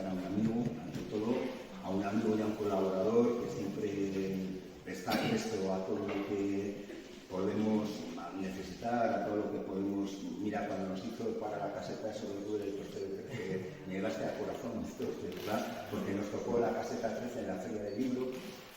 a un amigo, ante todo, a un amigo y a un colaborador que siempre está presto a todo lo que podemos necesitar, a todo lo que podemos. Mira, cuando nos hizo para la caseta sobre el del tercero, me llegaste al corazón, ¿verdad? Porque nos tocó la caseta 13 en la Feria del Libro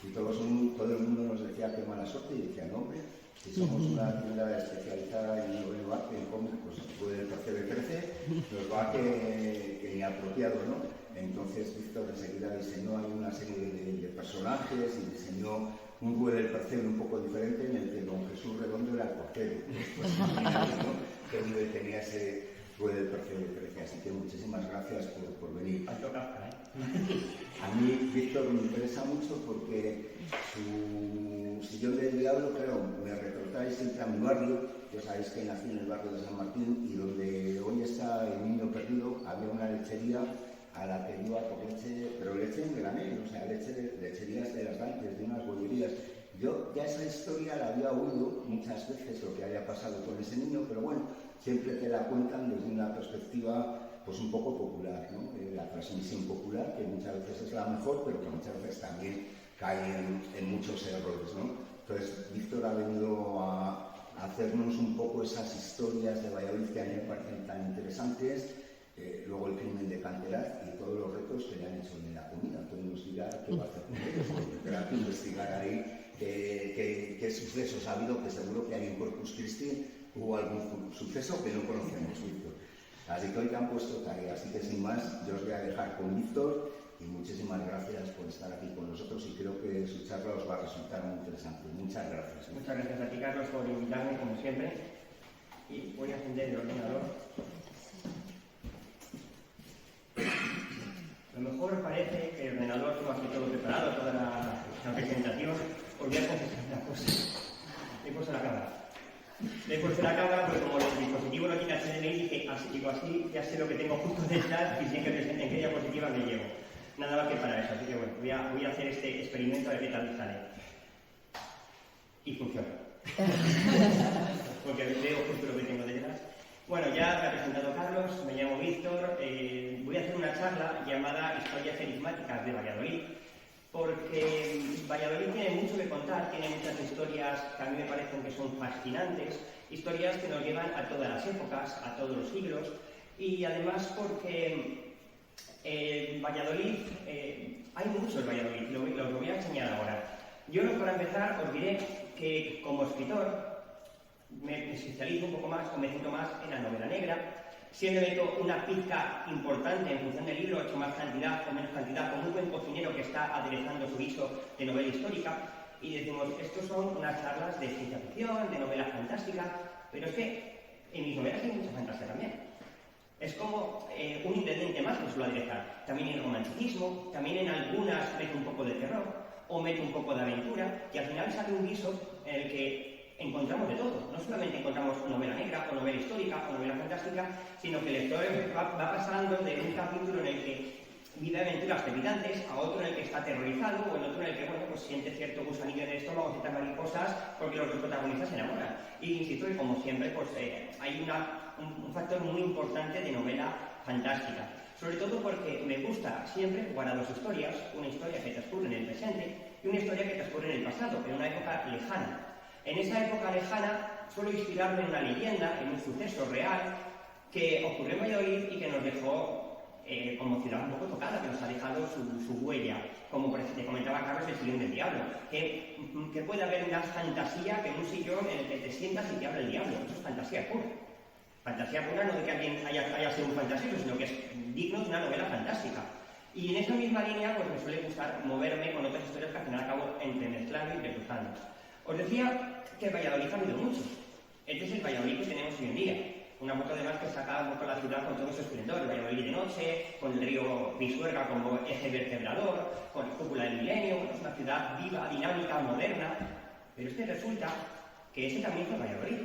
y todo el mundo nos decía qué mala suerte y decía, no, hombre, si somos una tienda especializada en noveno arte, en cómic, pues puede el tercero de 13, nos va que ni apropiado, ¿no? Entonces Víctor enseguida diseñó una serie de personajes y diseñó un Rue del Percebe un poco diferente en el que don Jesús Redondo era el portero. Pues, ¿no? Que tenía ese Rue del Percebe. Así que muchísimas gracias por venir. A mí Víctor me interesa mucho porque su Sillón del Diablo, claro, me retrotrae siempre a mi barrio. Ya sabéis que nací en el barrio de San Martín y donde hoy está el Niño Perdido había una lechería a la que iba por leche, pero leche en granel, o sea, lecherías de las Dantes, de unas bollerías. Yo ya esa historia la había oído muchas veces, lo que había pasado con ese niño, pero bueno, siempre te la cuentan desde una perspectiva pues un poco popular, ¿no? La transmisión popular, que muchas veces es la mejor, pero que muchas veces también cae en muchos errores, ¿no? Entonces, Víctor ha venido a hacernos un poco esas historias de Valladolid que a mí me parecen tan interesantes. Luego el crimen de Canteraz y todos los retos que le han hecho en la comida. Entonces nos dirá qué va a hacer con ellos, porque tendrá que investigar ahí qué sucesos ha habido, que seguro que hay en Corpus Christi hubo algún suceso que no conocemos, Víctor. Así que hoy te han puesto tarea, así que sin más, yo os voy a dejar con Víctor y muchísimas gracias por estar aquí con nosotros y creo que su charla os va a resultar muy interesante. Muchas gracias. Muchas gracias a ti, Carlos, por invitarme, como siempre. Y voy a encender el ordenador. A lo mejor os parece que el ordenador tengo aquí todo preparado, toda la presentación. Os voy a confesar una cosa. He puesto la cámara. Le he puesto la cámara porque como el dispositivo no tiene HDMI, dije, así ya sé lo que tengo justo detrás y sé que presente en qué diapositiva me llevo. Nada más que para eso. Así que bueno, voy a hacer este experimento a ver qué tal sale. Y funciona. Porque veo justo lo que tengo detrás. Bueno, ya me ha presentado Carlos, me llamo Víctor, voy a hacer una charla llamada Historias enigmáticas de Valladolid, porque Valladolid tiene mucho que contar, tiene muchas historias que a mí me parecen que son fascinantes, historias que nos llevan a todas las épocas, a todos los siglos, y además porque Valladolid, hay muchos Valladolid, lo voy a enseñar ahora. Yo, para empezar, os diré que como escritor, me especializo un poco más o me centro más en la novela negra. Siempre meto una pizca importante en función del libro, he hecho más cantidad o menos cantidad, como un buen cocinero que está aderezando su guiso de novela histórica. Y decimos, estos son unas charlas de ciencia ficción, de novela fantástica, pero es que en mis novelas hay mucha fantasía también. Es como un ingrediente más que suelo aderezar. También en romanticismo, también en algunas meto un poco de terror o meto un poco de aventura y al final sale un guiso en el que encontramos de todo. No solamente encontramos novela negra, o novela histórica, o novela fantástica, sino que el lector va pasando de un capítulo en el que vive aventuras trepidantes a otro en el que está aterrorizado, o en otro en el que, bueno, pues siente cierto gusanillo en el estómago, ciertas mariposas, porque los dos protagonistas se enamoran. Y insisto que, como siempre, pues hay un factor muy importante de novela fantástica. Sobre todo porque me gusta siempre jugar a dos historias, una historia que transcurre en el presente y una historia que transcurre en el pasado, en una época lejana. En esa época lejana suelo inspirarme en una leyenda, en un suceso real que ocurrió en Valladolid y que nos dejó como ciudad un poco tocada, que nos ha dejado su huella, como por ejemplo te comentaba Carlos, el Sillón del Diablo, que puede haber una fantasía que en un sillón en el que te sientas y te habla el diablo. Eso es fantasía pura. Fantasía pura no de que alguien haya sido un fantasioso, sino que es digno de una novela fantástica. Y en esa misma línea pues me suele gustar moverme con otras historias que al final acabo entremezclando y entrecruzando. Os decía que en Valladolid ha habido muchos. Este es el Valladolid que tenemos hoy en día. Una foto además que saca un poco la ciudad con todo su esplendor. El Valladolid de noche, con el río Pisuerga como eje vertebrador, con la cúpula del milenio. Es una ciudad viva, dinámica, moderna. Pero es que resulta que ese también fue Valladolid.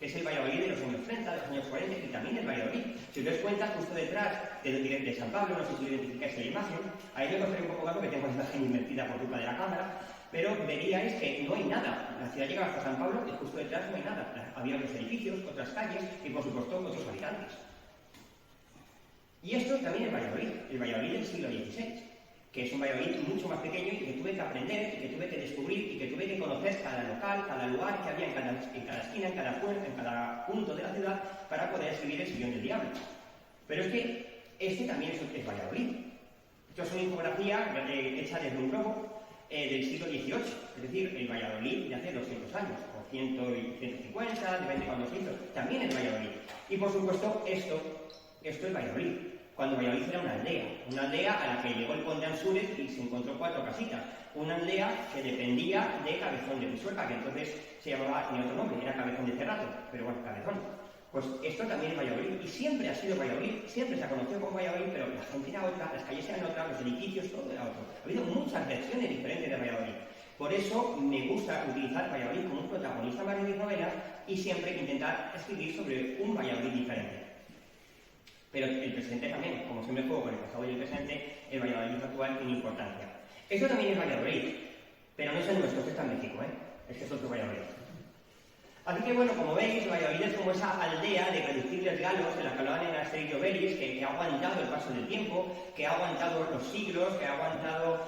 Es el Valladolid de los años 30, de los años 40 y también el Valladolid. Si os dais cuenta, justo detrás de San Pablo, no sé si lo identificáis en la imagen, ahí me costaré un poco más porque tengo la imagen invertida por culpa de la cámara, pero veríais que no hay nada. La ciudad llega hasta San Pablo y justo detrás no hay nada. Había otros edificios, otras calles y por supuesto otros habitantes. Y esto también es Valladolid, el Valladolid del siglo XVI, que es un Valladolid mucho más pequeño y que tuve que aprender, y que tuve que descubrir, y que tuve que conocer cada local, cada lugar que había en cada esquina, en cada puerta, en cada punto de la ciudad, para poder escribir El Sillón del Diablo. Pero es que este también es Valladolid. Esto es una infografía hecha desde un globo del siglo XVIII, es decir, el Valladolid de hace 200 años, o 150, depende de cuándo se hizo, también es Valladolid. Y por supuesto, esto es Valladolid, cuando Valladolid era una aldea a la que llegó el conde Ansúrez y se encontró 4 casitas, una aldea que dependía de Cabezón de Pisuerga, que entonces tenía otro nombre, era Cabezón de Cerrato, pero bueno, Cabezón. Pues esto también es Valladolid, y siempre ha sido Valladolid, siempre se ha conocido como Valladolid, pero la gente era otra, las calles eran otras, los edificios, todo era otro. Ha habido muchas versiones diferentes de Valladolid. Por eso me gusta utilizar Valladolid como un protagonista más de mis novelas y siempre intentar escribir sobre un Valladolid diferente. Pero el presente también, como siempre juego con el pasado y el presente, el Valladolid actual tiene importancia. Esto también es Valladolid, pero no es el nuestro, este está en México, es que es otro Valladolid. Así que bueno, como veis, Valladolid es como esa aldea de reductibles galos de la que hablaban en Asterix y Obelix, que ha aguantado el paso del tiempo, que ha aguantado los siglos, que ha aguantado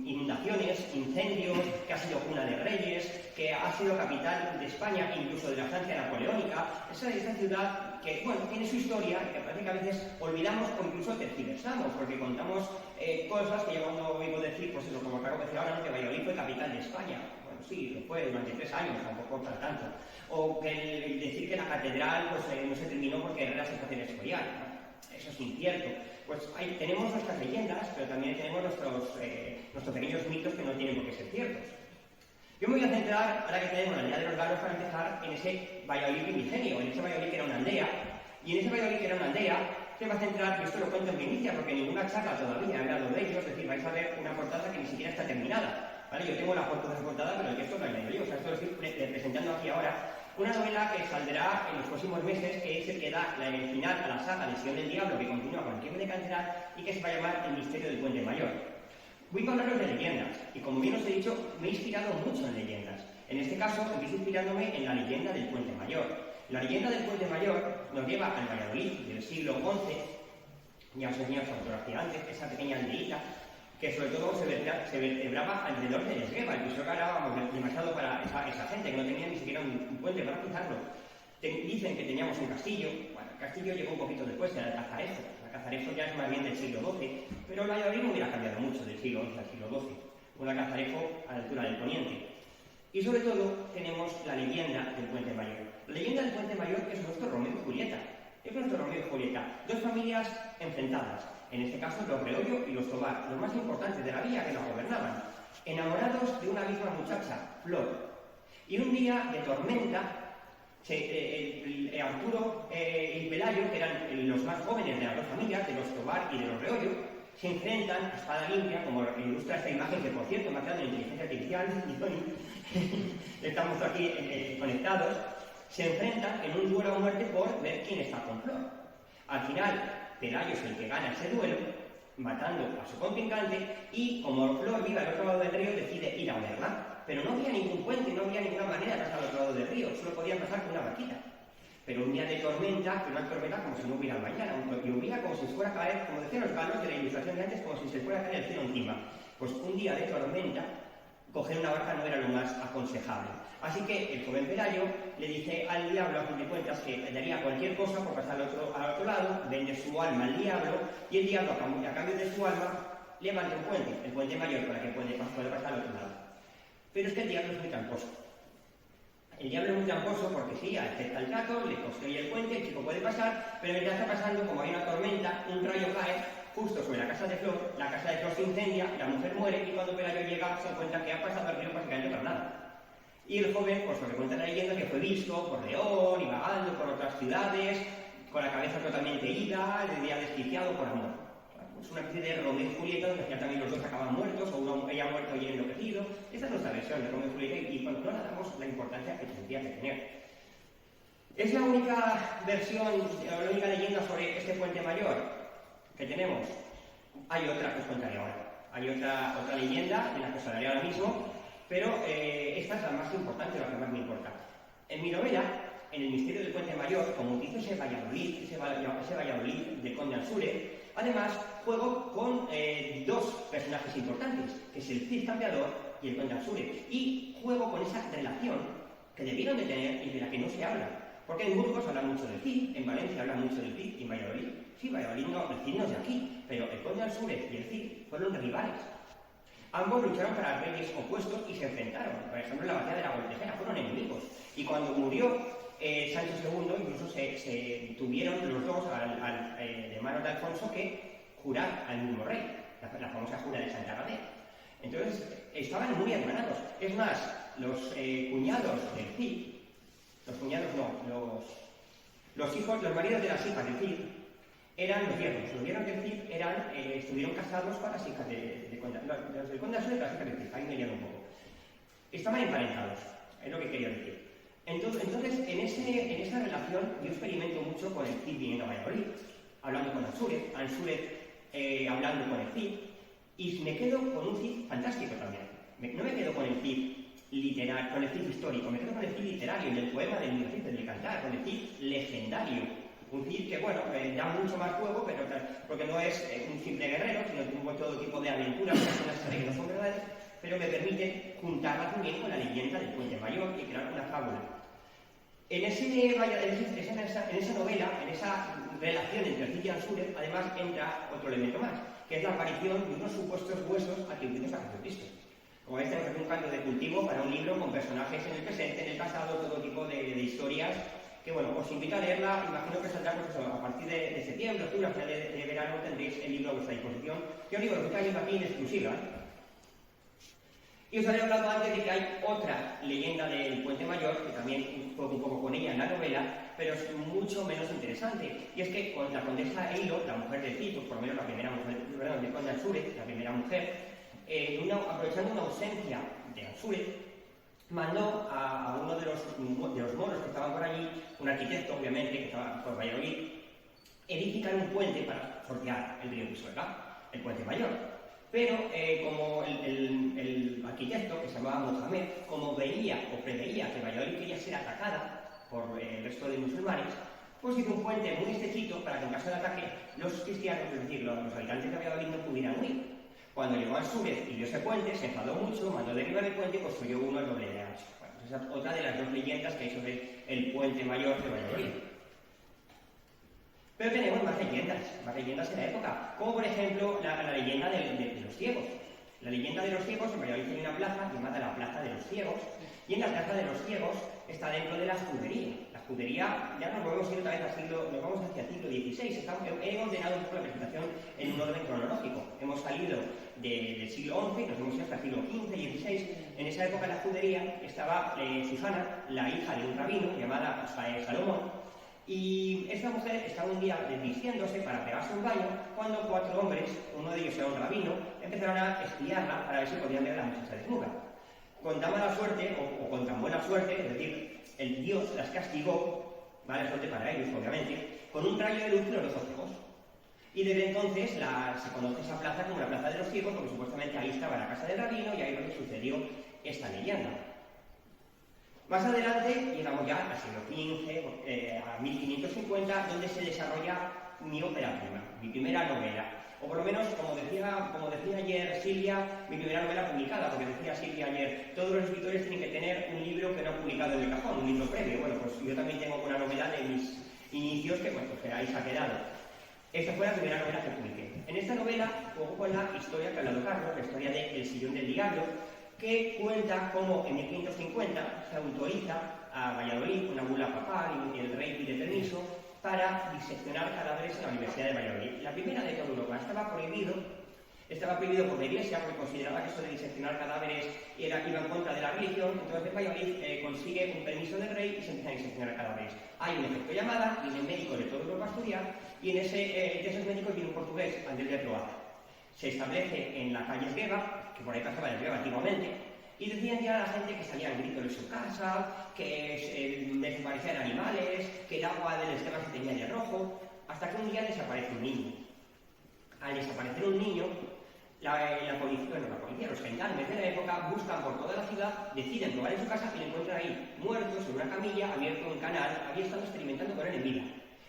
inundaciones, incendios, que ha sido cuna de reyes, que ha sido capital de España, incluso de la Francia napoleónica. Esa ciudad que, bueno, tiene su historia y que parece que a veces olvidamos o incluso tergiversamos, porque contamos cosas que yo cuando oigo decir, pues eso, como acabo de decir ahora, ¿no? Que Valladolid fue capital de España. Sí, lo fue durante 3 años, tampoco para tanto. O que el decir que la catedral pues, no se terminó porque Herrera se fue a hacer escorial. Eso es incierto. Pues tenemos nuestras leyendas, pero también tenemos nuestros pequeños mitos que no tienen por qué ser ciertos. Yo me voy a centrar, ahora que tenemos la aldea de los galos, para empezar en ese Valladolid primigenio, en ese Valladolid que era una aldea. Y en ese Valladolid que era una aldea, se va a centrar, y esto lo cuento en primicia, porque ninguna charla todavía ha hablado de ello, es decir, vais a ver una portada que ni siquiera está terminada. ¿Vale? Yo tengo la foto de portada, pero el texto lo he leído yo, o sea, esto lo estoy presentando aquí ahora. Una novela que saldrá en los próximos meses, que es el que da el final a la saga del Sillón del Diablo, que continúa con el Crimen de Cancelar, y que se va a llamar El Misterio del Puente Mayor. Voy a hablaros de leyendas, y como bien os he dicho, me he inspirado mucho en leyendas. En este caso, empiezo inspirándome en la leyenda del Puente Mayor. La leyenda del Puente Mayor nos lleva al Valladolid del siglo XI, ya os he enseñado su fotografía antes, esa pequeña aldeíta, que sobre todo se vertebraba alrededor del Esgueva, el Pisuerga era demasiado para esa gente, que no tenía ni siquiera un puente para cruzarlo. Dicen que teníamos un castillo, bueno, el castillo llegó un poquito después, era el Cazarejo. El Cazarejo ya es más bien del siglo XII, pero el Valladolid no hubiera cambiado mucho del siglo XI al siglo XII, un Cazarejo a la altura del Poniente. Y sobre todo tenemos la leyenda del Puente Mayor. La leyenda del Puente Mayor es nuestro Romeo y Julieta. Es nuestro Romeo y Julieta, dos familias enfrentadas. En este caso, los Reollo y los Tobar, los más importantes de la villa que la gobernaban, enamorados de una misma muchacha, Flor. Y un día de tormenta, Arturo y Pelayo, que eran los más jóvenes de las dos familias, de los Tobar y de los Reollo, se enfrentan a espada limpia, como ilustra esta imagen, que por cierto me ha quedado en inteligencia artificial, estamos aquí conectados, se enfrentan en un duelo a muerte por ver quién está con Flor. Al final, Pelayo es el que gana ese duelo, matando a su contrincante, y como Flor vive al otro lado del río, decide ir a verla. Pero no había ningún puente, no había ninguna manera de pasar al otro lado del río, solo podían pasar con una barquita. Pero un día de tormenta, que una tormenta como si no hubiera mañana, llovía como si fuera a caer, como decían los galos de la ilustración de antes, como si se fuera a caer el cielo encima. Pues un día de tormenta, coger una barca no era lo más aconsejable. Así que el joven Pelayo le dice al diablo, a fin de cuentas, que daría cualquier cosa por pasar al otro lado, vende su alma al diablo, y el diablo, a cambio de su alma, levanta un puente, el Puente Mayor, para que pueda pasar al otro lado. Pero es que el diablo es muy tramposo. El diablo es muy tramposo porque sí, acepta el trato, le construye el puente, el chico puede pasar, pero mientras está pasando, como hay una tormenta, un rayo cae justo sobre la casa de Flor se incendia, la mujer muere, y cuando Pelayo llega se encuentra que ha pasado el río básicamente para nada. Y el joven, pues lo que cuenta la leyenda, que fue visto por León y vagando por otras ciudades, con la cabeza totalmente ida, el día desquiciado por amor. Es una especie de Romeo y Julieta, donde al final también los dos acaban muertos, o uno ella muerto y él enloquecido. Esta es nuestra versión de Romeo y Julieta, y bueno, no le damos la importancia que tendría que tener. Es la única versión, la única leyenda sobre este Puente Mayor que tenemos. Hay otra que os contaré ahora. Hay otra leyenda de la que os hablaré ahora mismo, pero esta es la más importante, la que más me importa. En mi novela en el misterio del Puente Mayor, como utilizo ese Valladolid de Conde Ansúrez, además juego con dos personajes importantes, que es el Cid Campeador y el Conde Ansúrez, y juego con esa relación que debieron de tener y de la que no se habla. Porque en Burgos habla mucho del Cid, en Valencia habla mucho del Cid, y en Valladolid, sí, Valladolid no, el Cid no es de aquí, pero el Conde Ansúrez y el Cid fueron rivales. Ambos lucharon para reyes opuestos y se enfrentaron. Por ejemplo, en la batalla de la Voltejera fueron enemigos. Y cuando murió Sancho II, incluso se tuvieron los dos de manos de Alfonso que jurar al mismo rey, la famosa jura de Santa Gadea. Entonces, estaban muy hermanados. Es más, los cuñados del Cid, los hijos, los maridos de las hijas del Cid, eran los yernos del Cid estuvieron casados con las hijas de Conde. Los del Conde Ansúrez y las hijas del Cid, ahí me lían un poco. Estaban emparentados, es lo que quería decir. Entonces en esa relación yo experimento mucho con el Cid viniendo a Valladolid, hablando con Ansúrez hablando con el Cid, y me quedo con un Cid fantástico también. No me quedo con el Cid literal, con el Cid histórico, me quedo con el Cid literario, del poema del Cid del Cantar, con el Cid legendario. Un Cid que, bueno, da mucho más juego, pero porque no es un simple guerrero, sino que tuvo todo tipo de aventuras, que no son verdades, pero me permite juntarla también con la leyenda del Puente Mayor y crear una fábula. En esa novela, en esa relación entre el Cid y Ansúrez, además entra otro elemento más, que es la aparición de unos supuestos huesos atribuidos a Jesucristo. Como veis, tenemos aquí un caldo de cultivo para un libro con personajes en el presente, en el pasado, todo tipo de historias que, bueno, os invito a leerla. Imagino que saldrá a partir de septiembre, octubre, a final de verano tendréis el libro a vuestra disposición. Yo os digo, lo que está yendo aquí en exclusiva. Y os había hablado antes de que hay otra leyenda del Puente Mayor, que también juego un poco con ella en la novela, pero es mucho menos interesante. Y es que con la condesa Eilo, la mujer de Cid, por lo menos la primera mujer de Conde Ansúrez, la primera mujer, aprovechando una ausencia de Ansúrez, mandó a uno de los moros que estaban por allí, un arquitecto, obviamente, que estaba por Valladolid, edificar un puente para sortear el río Pisuerga, el Puente Mayor. Pero como el arquitecto, que se llamaba Mohamed, como veía o preveía que Valladolid quería ser atacada por el resto de musulmanes, pues hizo un puente muy estrechito para que en caso de ataque los cristianos, es decir, los habitantes de Valladolid no pudieran huir. Cuando llegó a Ansúrez y vio ese puente, se enfadó mucho, mandó derribar el puente y construyó uno el doble de ancho. Bueno, esa es otra de las dos leyendas que hay sobre el Puente Mayor de Valladolid. Pero tenemos más leyendas en la época, como por ejemplo la leyenda de los ciegos. La leyenda de los ciegos, en Valladolid hay una plaza llamada la Plaza de los Ciegos, y en la Plaza de los Ciegos está dentro de la escudería. La escudería, ya nos volvemos a ir otra vez nos vamos hacia el siglo XVI, he ordenado un poco la presentación en un orden cronológico. Hemos salido del siglo XI, nos hemos ido hasta el siglo XV y XVI. En esa época en la escudería estaba Susana, la hija de un rabino llamada Salomón, y esta mujer estaba un día desvistiéndose para pegarse un baño cuando 4 hombres, uno de ellos era un rabino, empezaron a espiarla para ver si podían ver a la muchacha desnuda. Con tan mala suerte, o con tan buena suerte, es decir, el Dios las castigó, mala suerte para ellos, obviamente, con un rayo de luz en los ojos ciegos. Y desde entonces se conoce esa plaza como la Plaza de los Ciegos, porque supuestamente ahí estaba la casa del rabino y ahí es donde sucedió esta leyenda. Más adelante llegamos ya al siglo XV, a 1550, donde se desarrolla mi ópera prima, mi primera novela. O por lo menos, como decía ayer Silvia, mi primera novela publicada, porque decía Silvia ayer, todos los escritores tienen que tener un libro que no han publicado en el cajón, un libro previo. Bueno, pues yo también tengo una novela de mis inicios que, bueno, pues ahí se ha quedado. Esta fue la primera novela que publiqué. En esta novela juego con la historia que ha hablado Carlos, la historia de El Sillón del Diablo, que cuenta cómo en 1550 se autoriza a Valladolid una bula papal y el rey pide permiso para diseccionar cadáveres en la Universidad de Valladolid. La primera de toda Europa. Estaba prohibido por la Iglesia porque consideraba que eso de diseccionar cadáveres iba en contra de la religión. Entonces Valladolid consigue un permiso del rey y se empiezan a diseccionar cadáveres. Hay un efecto llamada, vienen médicos de toda Europa a estudiar y de esos médicos viene un portugués, Andrés de Troa. Se establece en la calle Esgueva, que por ahí pasaba el Esgueva antiguamente, y decían ya a la gente que salían gritos de su casa, que desaparecían animales, que el agua del Esgueva se tenía de rojo, hasta que un día desaparece un niño. Al desaparecer un niño, la policía, los gendarmes de la época buscan por toda la ciudad, deciden probar en su casa y lo encuentran ahí, muerto, sobre una camilla, abierto un canal, había estado experimentando con él en vida.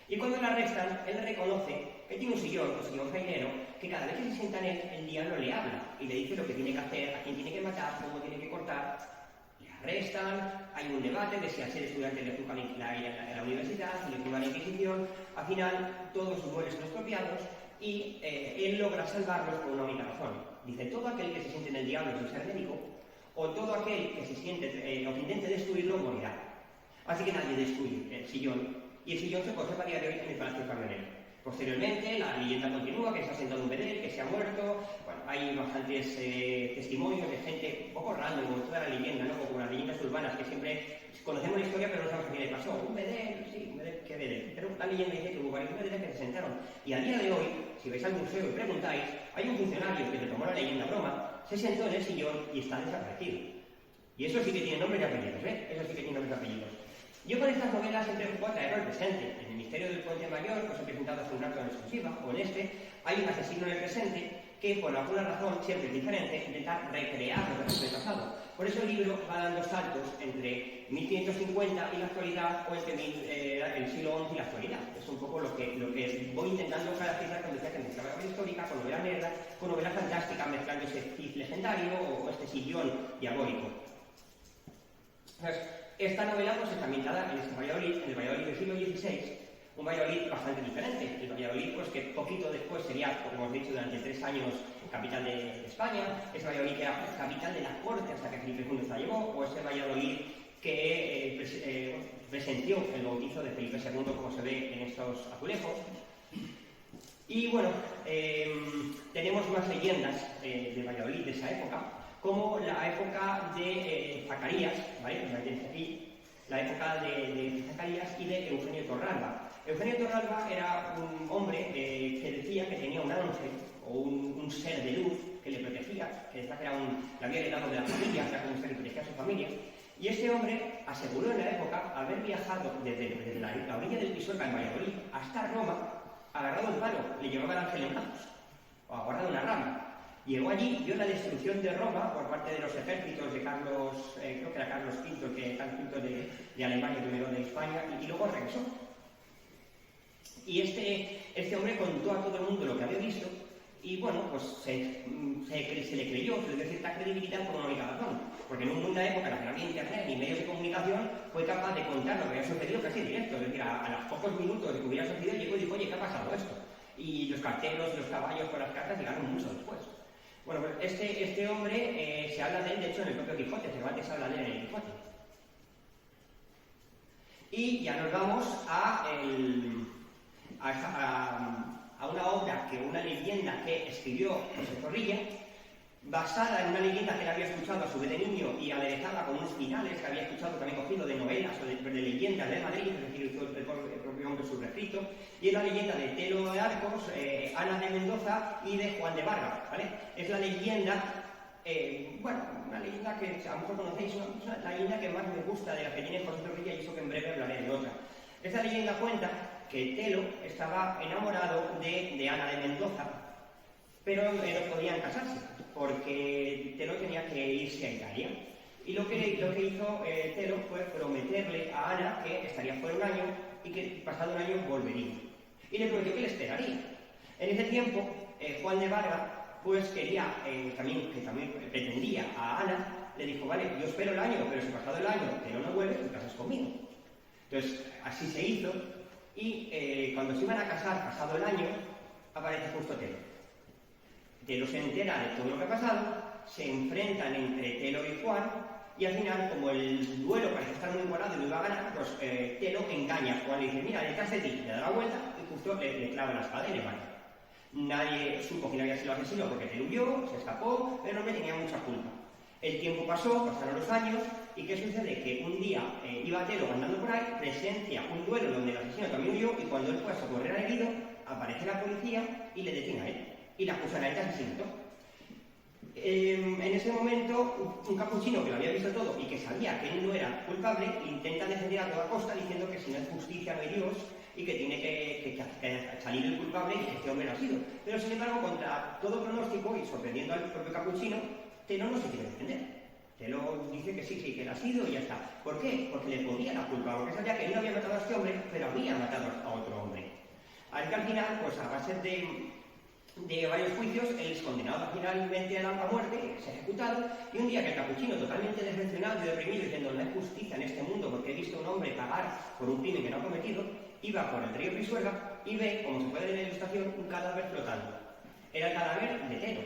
Y cuando le arrestan, él reconoce que tiene un sillón jailero, que cada vez que se sienta en él, el diablo le habla y le dice lo que tiene que hacer, a quién tiene que matar, cómo tiene que cortar. Le arrestan, hay un debate de si al ser estudiante le juzgan en la universidad, si le juzgan la Inquisición. Al final, todos sus mueres son expropiados y él logra salvarlos por una única razón. Dice, todo aquel que se siente en el diablo sin ser médico, o todo aquel que se siente o que intente destruirlo, morirá. Así que nadie destruye el sillón. Y el sillón se conserva a día de hoy en el Palacio Camionero. Posteriormente, la leyenda continúa, que se ha sentado un bedel, que se ha muerto. Bueno, hay bastantes testimonios de gente un poco random, como toda la leyenda, ¿no? Como las leyendas urbanas, que siempre conocemos la historia, pero no sabemos a quién le pasó. Un bedel, sí, un bedel, ¿qué bedel? Pero la leyenda dice que hubo varios bedeles que se sentaron. Y a día de hoy, si vais al museo y preguntáis, hay un funcionario que se tomó la leyenda broma, se sentó en el sillón y está desaparecido. Y eso sí que tiene nombres y apellidos, ¿eh? Eso sí que tiene nombres y apellidos. Yo con estas novelas siempre puedo traerlo al presente. En el Misterio del Puente Mayor, que os he presentado hace un rato en exclusiva, o en este, hay un asesino en el presente que, por alguna razón siempre es diferente, intenta recrear lo que pasó en el pasado. Por eso el libro va dando saltos entre 1550 y la actualidad, o entre el siglo XI y la actualidad. Es un poco lo que voy intentando caracterizar cuando decía que mezclaba novela histórica con novela negra, con novela fantástica, mezclando ese Cid legendario o este sillón diabólico. Entonces, esta novela pues, está ambientada en este Valladolid, en el Valladolid del siglo XVI, un Valladolid bastante diferente. El Valladolid, pues que poquito después sería, como hemos dicho, durante 3 años capital de España, ese Valladolid que era capital de la corte hasta que Felipe II se la llevó, o ese Valladolid que presenció el bautizo de Felipe II, como se ve en estos azulejos. Y bueno, tenemos más leyendas de Valladolid de esa época, como la época de Zacarías, ¿vale? Aquí, la época de Zacarías y de Eugenio Torralba. Eugenio Torralba era un hombre que decía que tenía un ángel o un ser de luz que le protegía, que decía que era le había heredado de la familia, que era como un ser que protegía a su familia. Y este hombre aseguró en la época haber viajado desde la orilla del Pisuerga en Valladolid hasta Roma, agarrado un palo, le llevaba el ángel en brazos, o agarrado una rama. Llegó allí, vio la destrucción de Roma por parte de los ejércitos de Carlos, creo que era Carlos V, Carlos V de Alemania, primero de España, y luego regresó. Y este hombre contó a todo el mundo lo que había visto, y bueno, pues se le creyó, se le dio cierta credibilidad por una única razón, porque en una época en la que no había internet ni medios de comunicación, fue capaz de contar lo que había sucedido casi en directo, es decir, a los pocos minutos de que hubiera sucedido, llegó y dijo, oye, ¿qué ha pasado esto? Y los carteros y los caballos con las cartas llegaron mucho después. Bueno, pues este hombre se habla de él, de hecho, en el propio Quijote, Cervantes habla de él en el Quijote. Y ya nos vamos a una obra, una leyenda que escribió José Zorrilla, basada en una leyenda que él había escuchado a su vez de niño y aderezada con unos finales que había escuchado también cogido de novelas o de leyendas de Madrid, es decir, el propio hombre su refrito, y es la leyenda de Telo de Arcos, Ana de Mendoza y de Juan de Vargas, ¿vale? Es la leyenda, una leyenda que a lo mejor conocéis, la leyenda que más me gusta de la que tiene José Zorrilla, y eso que en breve hablaré de otra. Esta leyenda cuenta que Telo estaba enamorado de Ana de Mendoza, pero no podían casarse, porque Telo tenía que irse a Italia. Y lo que hizo Telo fue prometerle a Ana que estaría fuera un año y que pasado un año volvería. Y le prometió que le esperaría. En ese tiempo, Juan de Vargas, pues quería, que también pretendía a Ana, le dijo, vale, yo espero el año, pero si pasado el año Telo no vuelve, te casas conmigo. Entonces, así se hizo, y cuando se iban a casar, pasado el año, aparece justo Telo. Telo se entera de todo lo que ha pasado, se enfrentan entre Telo y Juan, y al final, como el duelo parece estar muy igualado y no iba a ganar, pues Telo engaña a Juan y le dice, mira, detrás de ti, le da la vuelta y justo le clava la espada y le mata. Nadie supo quién había sido el asesino porque Telo huyó, se escapó, pero el hombre tenía mucha culpa. El tiempo pasó, pasaron los años, y ¿qué sucede? Que un día iba Telo andando por ahí, presencia un duelo donde el asesino también huyó, y cuando él fue a socorrer al herido, aparece la policía y le detiene a él, y le acusan a él de asesinato. En ese momento, un capuchino que lo había visto todo y que sabía que él no era culpable, intenta defender a toda costa diciendo que si no es justicia no hay Dios, y que tiene que salir el culpable y que este hombre no ha sido. Pero sin embargo, contra todo pronóstico y sorprendiendo al propio Capuchino, Telo no se quiere defender. Telo dice que sí, que él ha sido y ya está. ¿Por qué? Porque le podía la culpa, porque sabía que él no había matado a este hombre, pero había matado a otro hombre. Al que al final, pues a base de varios juicios, él es condenado finalmente a muerte, es ejecutado, y un día que el Capuchino, totalmente decepcionado y deprimido, diciendo no hay justicia en este mundo porque he visto a un hombre pagar por un crimen que no ha cometido, iba por el río Pisuerga y ve, como se puede ver en la ilustración, un cadáver flotando. Era el cadáver de Telo.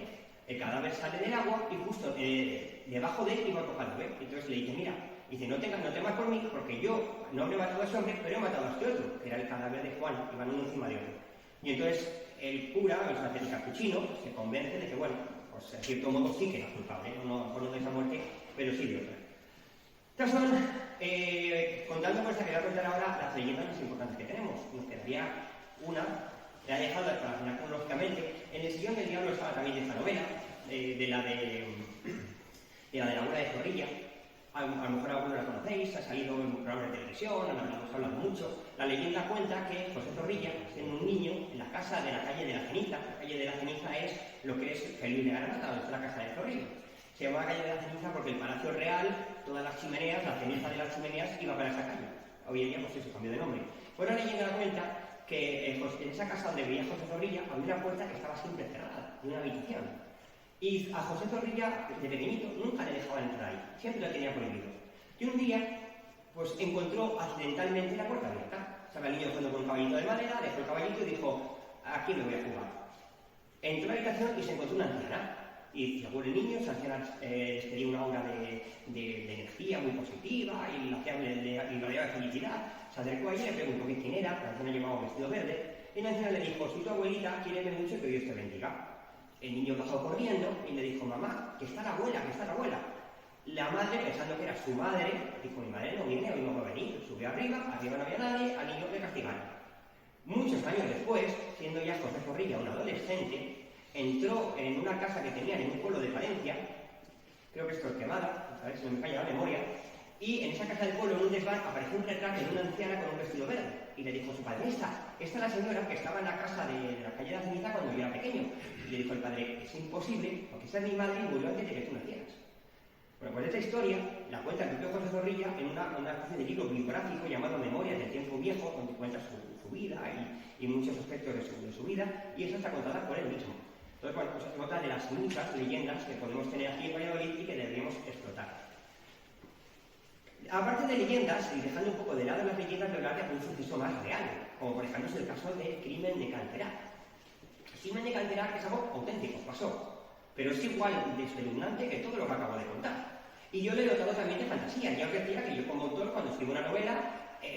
El cadáver sale del agua y justo debajo de él iba otro cadáver. Entonces le dice, mira, dice, no temas por mí porque yo no habré matado a ese hombre, pero he matado a este otro, que era el cadáver de Juan, iban uno encima de otro. Y entonces el cura, el Capuchino, se convence de que, bueno, pues en cierto modo sí que era culpable, no de esa muerte, pero sí de otra. Estas son, contando pues que voy a contar ahora las leyendas más importantes que tenemos. Nos quedaría una, la he dejado para final cronológicamente. En el Sillón del Diablo estaba también esta novela, de la de Laura de Zorrilla. A lo mejor algunos la conocéis, ha salido en programas de televisión, hemos hablado mucho. La leyenda cuenta que José Zorrilla, siendo un niño, en la casa de la calle de la Ceniza. La calle de la Ceniza es lo que es Feliz de Granada, donde está la casa de Zorrilla. Se llama calle de la Ceniza porque el Palacio Real, todas las chimeneas, la ceniza de las chimeneas iba para esa calle. Hoy en día, pues eso, cambió de nombre. Pues la leyenda cuenta que en esa casa donde vivía José Zorrilla había una puerta que estaba siempre cerrada, en una habitación. Y a José Zorrilla, de pequeñito, nunca le dejaban entrar ahí, siempre lo tenía prohibido. Y un día, pues encontró accidentalmente la puerta abierta. Estaba el niño jugando con un caballito de madera, dejó el caballito y dijo, aquí me voy a jugar. Entró a la habitación y se encontró una anciana. Y según el niño, esa anciana tenía una aura de energía muy positiva y le rodeaba de felicidad. Se acercó a ella y le preguntó quién era, la anciana llevaba un vestido verde, y la anciana le dijo, si tu abuelita, quiéreme mucho y que Dios te bendiga. El niño bajó corriendo y le dijo, mamá, que está la abuela, que está la abuela. La madre, pensando que era su madre, dijo, mi madre no viene, hoy no va a venir. Subió arriba no había nadie, al niño le castigaron. Muchos años después, siendo ya José Zorrilla un adolescente, entró en una casa que tenían en un pueblo de Valencia, creo que es Torquemada, a ver si no me falla la memoria, y en esa casa del pueblo, en un desván, apareció un retrato de una anciana con un vestido verde. Y le dijo a su padre, esta es la señora que estaba en la casa de la calle de la Ceniza cuando yo era pequeño. Y le dijo el padre, es imposible, porque esa es mi madre y murió antes de que tú nacieras. Bueno, pues esta historia la cuenta el propio José Zorrilla en una especie de libro biográfico llamado Memorias del Tiempo Viejo, donde cuenta su vida y muchos aspectos de su vida, y eso está contada por él mismo. Entonces, bueno, pues es otra de las muchas leyendas que podemos tener aquí en Valladolid y que deberíamos explotar. Aparte de leyendas, y dejando un poco de lado las leyendas, de hablar de un suceso más real, como por ejemplo es el caso del crimen de Canterac. El crimen de Canterac es algo auténtico, pasó, pero es igual de espeluznante que todo lo que acabo de contar. Y yo le he dotado también de fantasía. Ya os decía que yo como autor, cuando escribo una novela,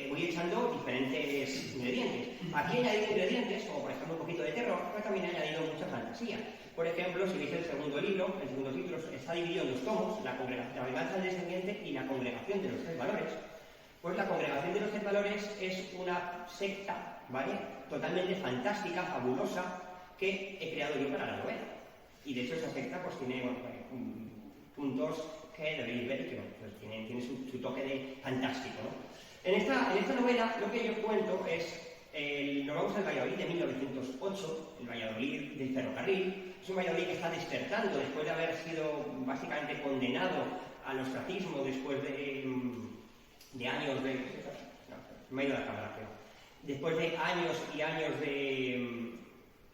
voy echando diferentes ingredientes. Aquí he añadido ingredientes, como por ejemplo un poquito de terror, pero también he añadido mucha fantasía. Por ejemplo, si veis el segundo libro, el segundo título está dividido en dos tomos, la venganza del descendiente y la congregación de los tres valores. Pues la congregación de los tres valores es una secta, ¿vale? Totalmente fantástica, fabulosa, que he creado yo para la novela. Y de hecho esa secta pues tiene puntos que debéis ver y que pues, tiene su toque de fantástico, ¿no? En esta novela lo que yo cuento es, nos vamos al Valladolid de 1908, el Valladolid del ferrocarril. Es un Valladolid que está despertando después de haber sido básicamente condenado al ostracismo después de años de... me ha ido la cámara, creo. Después de años y años de...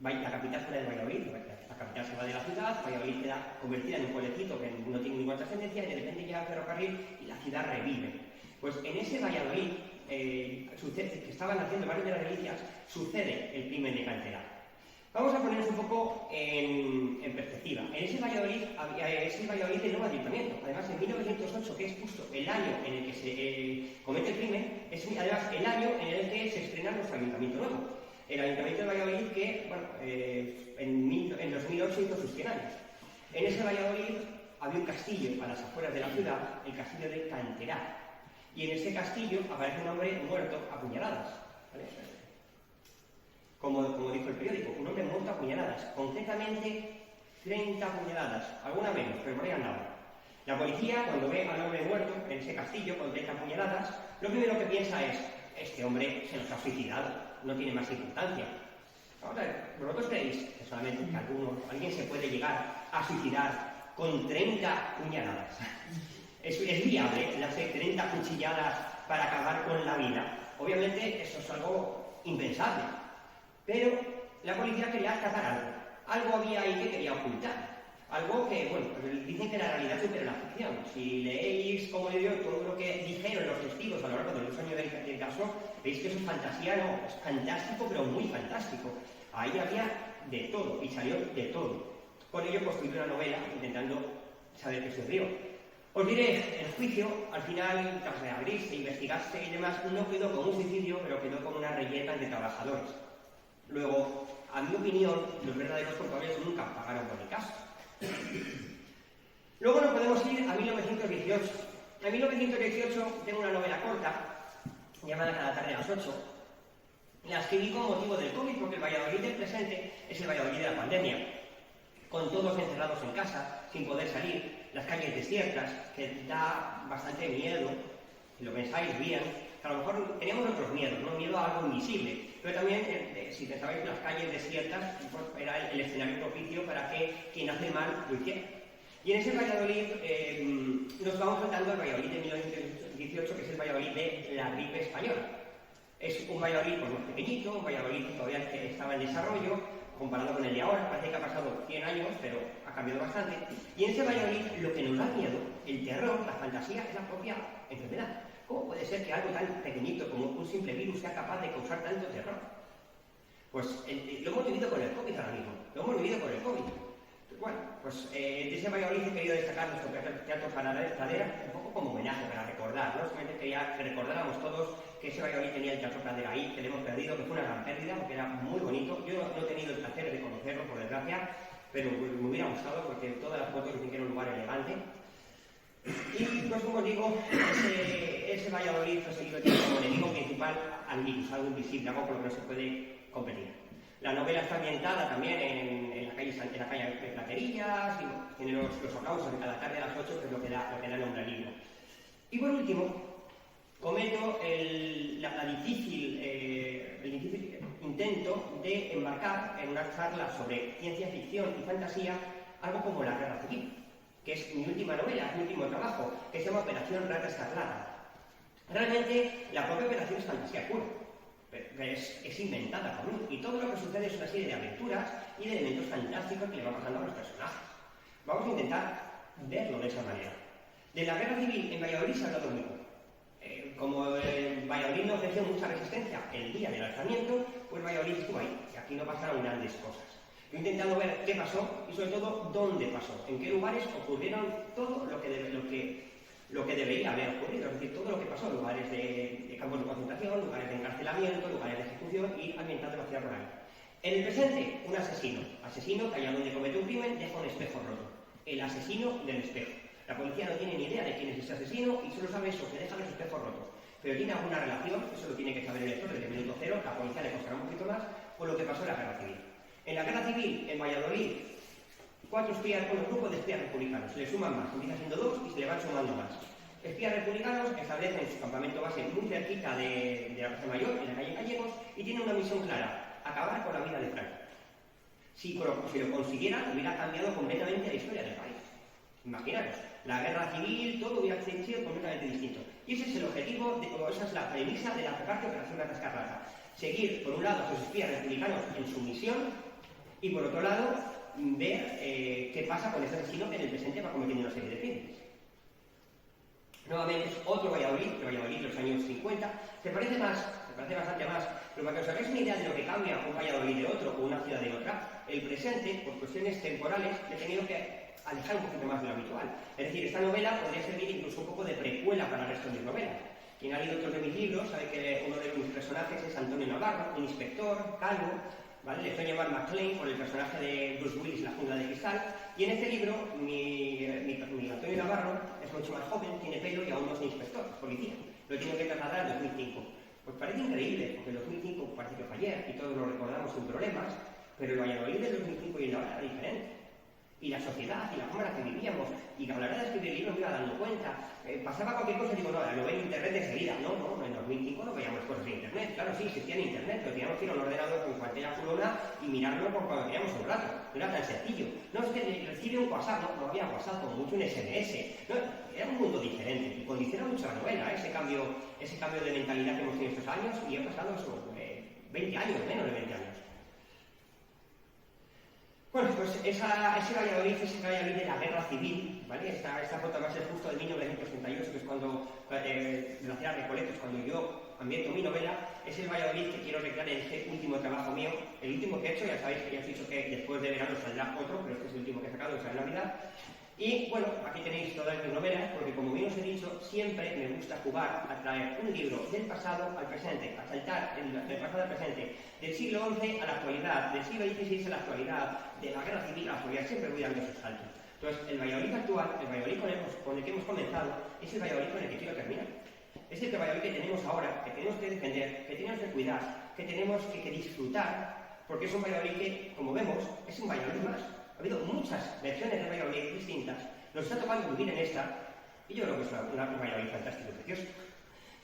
la capital fuera de Valladolid, la capital se va de la ciudad, Valladolid queda convertida en un pueblecito que no tiene ninguna trascendencia y de repente llega el ferrocarril y la ciudad revive. Pues en ese Valladolid, que estaban haciendo varias de las delicias, sucede el crimen de Canterac. Vamos a ponernos un poco en perspectiva. En ese Valladolid es el Valladolid del nuevo ayuntamiento. Además, en 1908, que es justo el año en el que se comete el crimen, es además el año en el que se estrena nuestro ayuntamiento nuevo. El ayuntamiento de Valladolid que, bueno, en 2008 hizo sus 100 años. En ese Valladolid había un castillo a las afueras de la ciudad, el castillo de Canterac. Y en ese castillo aparece un hombre muerto a puñaladas. ¿Vale? Como dijo el periódico, un hombre muerto a puñaladas. Concretamente 30 puñaladas, alguna menos, pero por ahí andaba. La policía, cuando ve al hombre muerto en ese castillo con 30 puñaladas, lo primero que piensa es, este hombre se nos ha suicidado. no tiene más importancia. Vamos a ver, ¿vosotros creéis que solamente que alguien se puede llegar a suicidar con 30 puñaladas? ¿Es viable darse 30 cuchilladas para acabar con la vida? Obviamente eso es algo impensable. Pero la policía quería tratar algo. Algo había ahí que quería ocultar. Algo que, bueno, pues dicen que la realidad supera la ficción. Si leéis, como le digo, todo lo que dijeron los testigos a lo largo de los años del caso, veis que eso es fantasía, no, es fantástico, pero muy fantástico. Ahí había de todo, y salió de todo. Por ello, pues escribí una novela intentando saber qué sucedió. Os diré, el juicio, al final, tras reabrirse, investigarse y demás, no quedó como un suicidio, pero quedó como una reyerta entre trabajadores. Luego, a mi opinión, los verdaderos culpables nunca pagaron por el caso. Luego nos podemos ir a 1918. En 1918 tengo una novela corta, llamada Cada tarde a las 8. La escribí con motivo del COVID, porque el Valladolid del presente es el Valladolid de la pandemia. Con todos encerrados en casa, sin poder salir, las calles desiertas, que da bastante miedo, si lo pensáis bien. A lo mejor teníamos otros miedos, ¿no? Miedo a algo invisible, pero también, si pensabais que las calles desiertas, pues era el escenario propicio para que quien hace mal lo hiciera. Y en ese Valladolid nos vamos saltando al Valladolid de 1918, que es el Valladolid de la gripe española. Es un Valladolid pues, más pequeñito, un Valladolid que todavía estaba en desarrollo, comparado con el de ahora. Parece que ha pasado 100 años, pero ha cambiado bastante. Y en ese Valladolid lo que nos da miedo, el terror, la fantasía, es la propia enfermedad. ¿Cómo puede ser que algo tan pequeñito como un simple virus sea capaz de causar tanto terror? Pues lo hemos vivido con el COVID ahora mismo, lo hemos vivido con el COVID. Bueno, pues de ese Valladolid he querido destacar nuestro teatro Pradera, un poco como homenaje para recordar, ¿no? Solamente quería que recordáramos todos que ese Valladolid tenía el teatro Pradera ahí, que le hemos perdido, que fue una gran pérdida, porque era muy bonito. Yo no he tenido el placer de conocerlo, por desgracia, pero me hubiera gustado, porque todas las fotos dicen que era un lugar elegante. Y pues como digo, ese Valladolid fue seguido como enemigo principal al virus, algo invisible, algo con lo que no se puede competir. La novela está ambientada también en la calle de Platerillas, y tiene los aplausos de Cada tarde a las 8, que es lo que da nombre al libro. Y por último, comento el difícil intento de embarcar en una charla sobre ciencia ficción y fantasía, algo como la Guerra Civil, que es mi última novela, es mi último trabajo, que se llama Operación Rata Escarlata. Realmente, la propia operación es fantasía pura, pero es inventada por mí, y todo lo que sucede es una serie de aventuras y de elementos fantásticos que le van pasando a los personajes. Vamos a intentar verlo de esa manera. De la Guerra Civil en Valladolid se ha hablado mucho. Como Valladolid no ofreció mucha resistencia el día del alzamiento, pues Valladolid estuvo ahí, y aquí no pasaron grandes cosas. He intentado ver qué pasó y sobre todo dónde pasó, en qué lugares ocurrieron todo lo que debería haber ocurrido, es decir, todo lo que pasó, lugares de campos de concentración, lugares de encarcelamiento, lugares de ejecución y ambientado en la ciudad rural. En el presente, un asesino que allá donde comete un crimen deja un espejo roto, el asesino del espejo. La policía no tiene ni idea de quién es ese asesino y solo sabe eso, que deja los espejos rotos. Pero tiene alguna relación, eso lo tiene que saber el lector desde el minuto cero, la policía le costará un poquito más, con lo que pasó en la Guerra Civil. En la Guerra Civil, en Valladolid, un grupo de espías republicanos, se le suman más, empieza siendo 2 y se le van sumando más. Espías republicanos establecen su campamento base muy cerquita de la Plaza Mayor, en la calle Gallegos, y tienen una misión clara, acabar con la vida de Franco. Si lo consiguieran, hubiera cambiado completamente la historia del país. Imaginaros, la Guerra Civil, todo hubiera sido completamente distinto. Y ese es el objetivo, esa es la premisa de la Operación Rata Escarlata. Seguir, por un lado, a sus espías republicanos en su misión, y por otro lado, ver qué pasa con ese asesino que en el presente va cometiendo una serie de crímenes. Nuevamente es otro Valladolid, el Valladolid de los años 50, se parece bastante más, pero para que os hagáis una idea de lo que cambia un Valladolid de otro o una ciudad de otra, el presente, por cuestiones temporales, he tenido que alejar un poquito más de lo habitual. Es decir, esta novela podría servir incluso un poco de precuela para el resto de mis novelas. Quien ha leído otros de mis libros sabe que uno de mis personajes es Antonio Navarro, un inspector, calvo, ¿vale? Le suelen llamar McClane por el personaje de Bruce Willis, La jungla de cristal, y en este libro mi Antonio Navarro es mucho más joven, tiene pelo y aún no es inspector, es policía. Lo he tenido que trasladar en 2005. Pues parece increíble, porque en 2005 parece que fue ayer y todos lo recordamos sin problemas, pero el Valladolid del 2005 y el de ahora era diferente. y la sociedad y la forma en la que vivíamos, y que a la hora de escribir libros me iba dando cuenta. Pasaba cualquier cosa y digo, no, lo veo en internet enseguida. No, en 2005 no veíamos cosas en internet. Claro, sí, existía en internet, pero teníamos que ir a un ordenador con pantalla culona y mirarlo por cuando teníamos un rato. No era tan sencillo. No, es que recibe un WhatsApp, no había WhatsApp, como mucho un SMS. No, era un mundo diferente y condiciona mucho la novela, ese cambio de mentalidad que hemos tenido estos años, y ha pasado eso, 20 años, menos de 20 años. Bueno, pues ese Valladolid de la guerra civil, ¿vale? Esta foto además es justo de 1938, que es cuando, Graciela Recoletos, cuando yo ambiento mi novela, es el Valladolid que quiero recrear en este último trabajo mío, el último que he hecho. Ya sabéis que ya os he dicho que después de verano saldrá otro, pero este es el último que he sacado, que sale en Navidad. Y bueno, aquí tenéis todas mis novelas, porque como bien os he dicho, siempre me gusta jugar a traer un libro del pasado al presente, a saltar del pasado al presente, del siglo XI a la actualidad, del siglo XVI a la actualidad, de la guerra civil a la actualidad. Siempre voy dando esos saltos. Entonces, el Valladolid actual, el Valladolid con el que hemos comenzado, es el Valladolid con el que quiero terminar. Es el Valladolid que tenemos ahora, que tenemos que defender, que tenemos que cuidar, que tenemos que disfrutar, porque es un Valladolid que, como vemos, es un Valladolid más. Ha habido muchas versiones de Valladolid distintas, nos está tocando vivir en esta, y yo creo que es un Valladolid fantástico y precioso.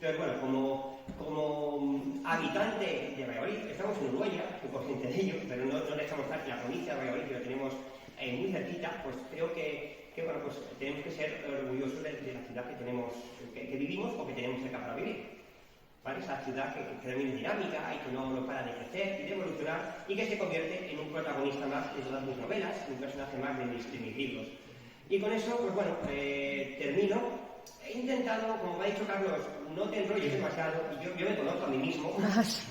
Entonces, bueno, como habitante de Valladolid, estamos en Uruguaya, soy consciente de ello, pero no le echamos tarde, la provincia de Valladolid, que lo tenemos muy cerquita, pues creo que bueno, pues tenemos que ser orgullosos de la ciudad que tenemos, que vivimos o que tenemos cerca para vivir. ¿Vale? Esa ciudad que también es dinámica y que no para de crecer y de evolucionar, y que se convierte en un protagonista más de todas mis novelas, un personaje más de mis libros. Y con eso, pues bueno, termino. He intentado, como me ha dicho Carlos, no te enrolles demasiado, y yo me conozco a mí mismo.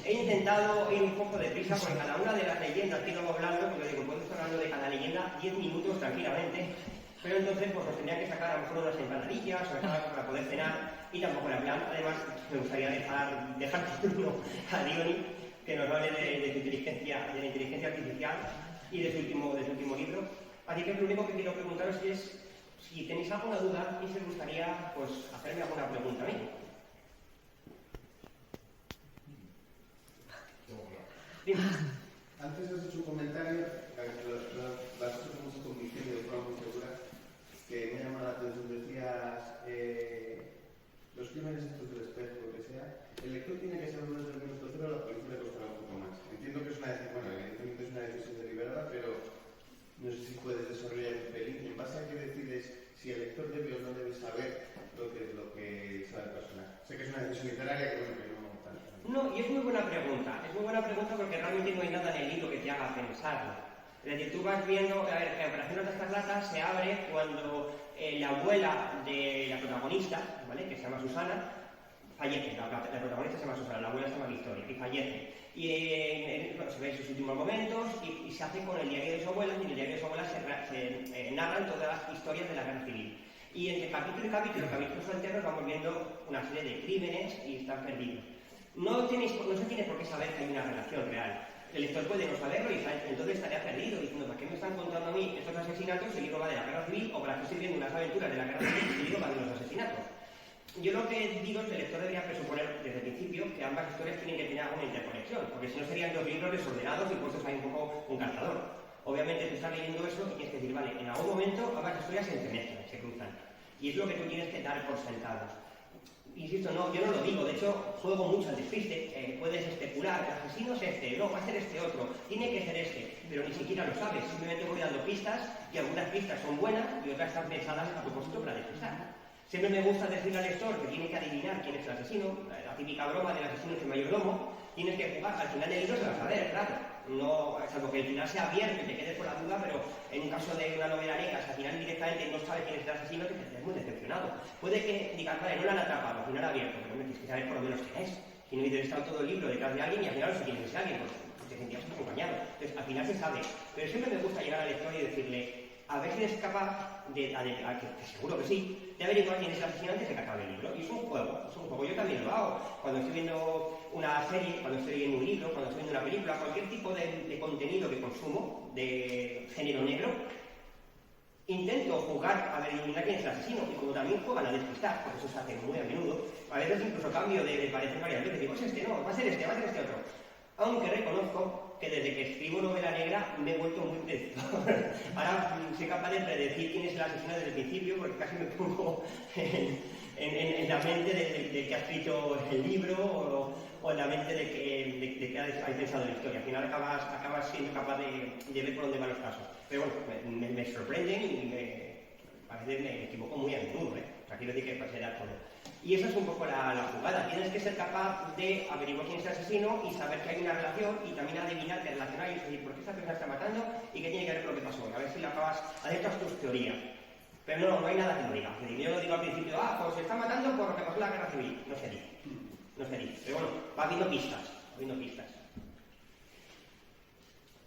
He intentado ir un poco deprisa, porque cada una de las leyendas que he ido hablando, porque digo, puedo estar hablando de cada leyenda 10 minutos tranquilamente, pero entonces pues os tendría que sacar a lo mejor unas empanadillas o algo para poder cenar, y tampoco era plan. Además, me gustaría dejar turno a Diony, que nos hable de la inteligencia artificial y de su último libro. Así que lo único que quiero preguntaros es si tenéis alguna duda y si os gustaría pues hacerme alguna pregunta a mí. Dime. Antes has hecho un comentario, lo has hecho con mucha convicción y de forma muy segura, que me llama la atención. Decías, los crímenes estos del espejo, lo que sea, el lector tiene que saber desde el minuto cero, la policía le costará un poco más. Entiendo que es una decisión deliberada, pero no sé si puedes desarrollar un pelín. ¿En base a qué decides si el lector debe o no debe saber lo que sabe el personaje? Sé que es una decisión literaria que no tanto. No, y es muy buena pregunta. Es muy buena pregunta porque realmente no hay nada en el libro que te haga pensarlo. Es decir, tú vas viendo, a ver, Operación Rosa Escarlata se abre cuando la abuela de la protagonista, ¿vale?, que se llama Susana, fallece. La protagonista se llama Susana, la abuela se llama Victoria, y fallece. Y bueno, se ve en sus últimos momentos y se hace con el diario de su abuela, y en el diario de su abuela se narran todas las historias de la guerra civil. Y entre capítulo y capítulos alternos, vamos viendo una serie de crímenes y están perdidos. No se tiene por qué saber que hay una relación real. El lector puede no saberlo y entonces estaría perdido, diciendo, ¿para qué me están contando a mí estos asesinatos si el libro va de la guerra civil, o para qué estoy viendo unas aventuras de la guerra civil si el libro va de los asesinatos? Yo lo que digo es que el lector debería presuponer desde el principio que ambas historias tienen que tener alguna interconexión, porque si no serían dos libros desordenados y puestos ahí un poco un calzador. Obviamente tú estás leyendo eso y tienes que decir, vale, en algún momento ambas historias se entremezclan, se cruzan. Y es lo que tú tienes que dar por sentado. Insisto, no, yo no lo digo, de hecho juego mucho al despiste, puedes especular, el asesino es este, no, va a ser este otro, tiene que ser este, pero ni siquiera lo sabes, simplemente voy dando pistas, y algunas pistas son buenas y otras están pensadas a propósito para despistar. Siempre me gusta decirle al lector que tiene que adivinar quién es el asesino, la típica broma del asesino es el mayordomo, tienes que jugar, al final del libro se va a saber, claro, no, salvo que el final sea abierto y te quedes con la duda, pero en un caso de una novela negra, si al final directamente no sabes quién es el asesino, te quedas muy decepcionado. Puede que digas, vale, no la han atrapado, al final abierto, pero me tienes que saber por lo menos quién es. Si no hubiera estado todo el libro detrás de alguien y al final no sé quién es ese alguien, pues te sentías acompañado. Entonces, al final se sabe, pero siempre me gusta llegar al lector y decirle, a ver si eres capaz que seguro que sí, de averiguar quién es el asesino antes de que acabe el libro. Y es un juego, yo también lo hago. Cuando estoy viendo una serie, cuando estoy leyendo un libro, cuando estoy viendo una película, cualquier tipo de contenido que consumo, de género negro, intento jugar a adivinar quién es el asesino, y como también juegan a despistar, porque eso se hace muy a menudo, a veces incluso cambio de parecer varias veces, digo, es este, no, va a ser este otro. Aunque reconozco que desde que escribo novela negra manera me he vuelto muy presto. Ahora soy capaz de predecir quién es el asesino desde el principio, porque casi me pongo en la mente del que ha escrito el libro o en la mente de que ha pensado la historia. Al final acabas siendo capaz de ver por dónde van los casos. Pero bueno, me sorprenden y parece que me equivoco muy a menudo, ¿eh? O sea, quiero decir que será todo. Y esa es un poco la jugada. Tienes que ser capaz de averiguar quién es el asesino y saber que hay una relación y también adivinar qué relación hay, es decir, por qué esta persona está matando y qué tiene que ver con lo que pasó. A ver si aceptas tus teorías. Pero no hay nada que lo diga. Es decir, yo no digo al principio, pues se está matando por lo que pasó en la guerra civil. No se dice. No se dice. Pero bueno, va habiendo pistas.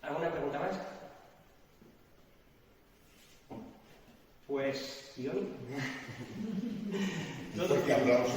¿Alguna pregunta más? Pues, ¿y hoy? Porque hablamos